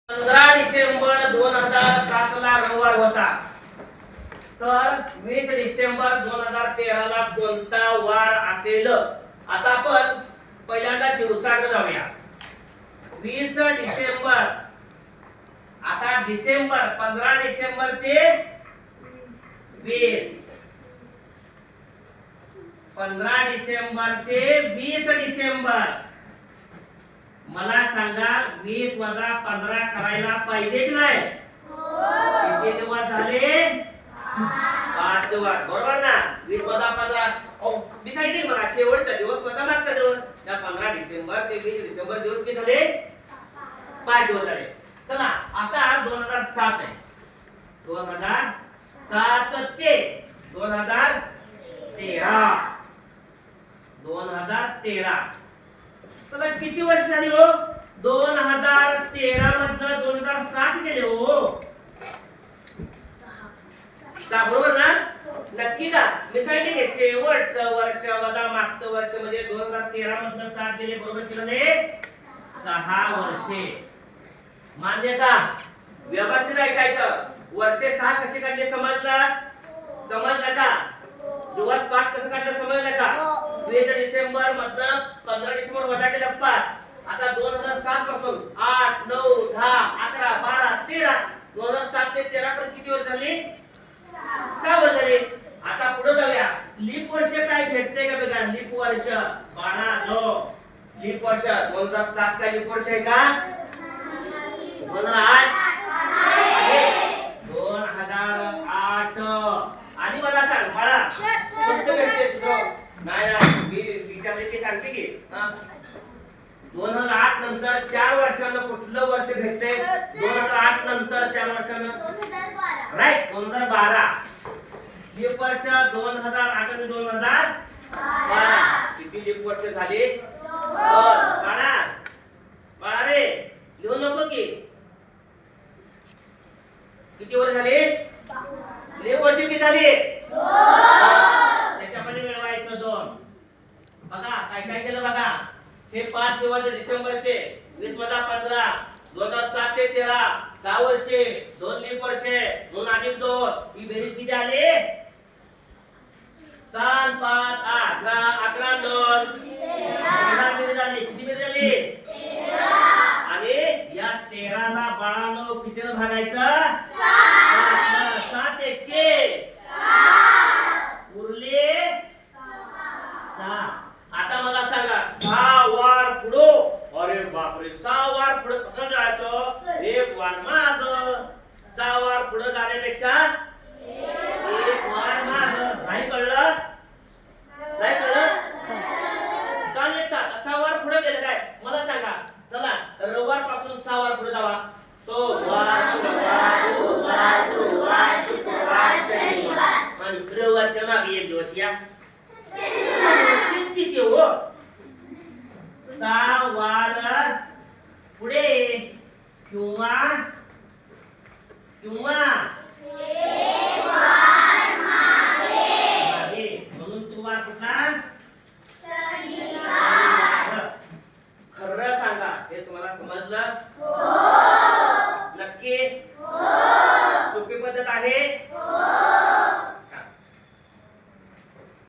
15 डिसेंबर 2007 ला रविवार होता, तर 20 डिसेंबर 2013 ला कोणता वार असेल? आता आपण पहिल्यांदा दिवसाकडे जाऊया. 20 डिसेंबर, आता डिसेंबर 15 डिसेंबर ते 20, 15 डिसेंबर ते 20 डिसेंबर. मला सांगा 20 वजा 15 करायला पाहिजे की नाही? किती दिवस झाले? 5 दिवस, बरोबर ना? 20 वजा 15 डिसाइड मला शेवटचा दिवस वजा मागचा दिवस. त्या 15 डिसेंबर ते 20 डिसेंबर दिवस किती झाले? 5 दिवस झाले. चला आता 2007 आहे. 2007 ते 2013, 2013. चला किती वर्ष झाली हो? 2013 मधनं 2007 गेले हो. 6, बरोबर ना? नक्की का? मी सांगितले शेवटचं वर्ष वजा मागचं वर्ष म्हणजे 2013 मधनं 7 गेले, बरोबर किती? 6 वर्षे. मान्य का? व्यवस्थित ऐकायचं. वर्षे 6 कसे काढले समजलं? समजलं का? दिवस 5 कसं काढलं समजलं का? 20 डिसेंबर मधनं 15 डिसेंबर वजा केलं 5. आता 2007 पासून 8, 9, 10, 11, 12, 13, 2007 ते 13 पर्यंत किती वर्ष झाली? 6 वर्ष झाली. आता पुढे जाऊया. लीप वर्ष काय भेटते का बघा? लीप वर्ष 12, 9 लीप वर्ष. 2007 काय लीप वर्ष आहे का? 2008 2008. आणि मला सांग बाळा, कुठे भेटते तुझं? नाही मी विचारले सांगते की 2008 नंतर 4 वर्षांना कुठलं वर्ष भेटते? 2008 नंतर 4 वर्षांना राईट 2012. लीप वर्ष 2008 आणि 2012. किती लीप वर्ष झाली? बाळा बाळा रे, लिहू नको की किती वर्ष झाली? लीप वर्ष किती झाली? त्याच्यामध्ये मिळवायचं 2. बघा काय काय केलं बघा. हे 5 दिवस डिसेंबरचे. 20 वजा 15, 2007 ते 13, 6 वर्षे, 2 लीप वर्षे, 2 अधिक 2. ही बेरीज किती आली? 7, 5, 8, 11, 2 13 बेरीज झाली. किती बेरीज झाली? 13. आणि या 13 ला बाळांनो कितीने भागायचं? 7 एके 7 उरले 6. आता मला सांगा 6 वार पुढे. अरे बापरे, 6 वार पुढे कसं जायचं? एक वार माग. 6 वार पुढे जाण्यापेक्षा एक वार माग. नाही कळलं? नाही कळलं? चालेल. 6 वार पुढे गेले काय? मला सांगा. चला रविवार पासून 6 वार पुढे जावा. सोमवार, मंगळवार, बुधवार, गुरुवार, शुक्रवार, शनिवार आणि रविवारच्या मागे एक दिवस या. किती हो? 6 वार पुढे किंवा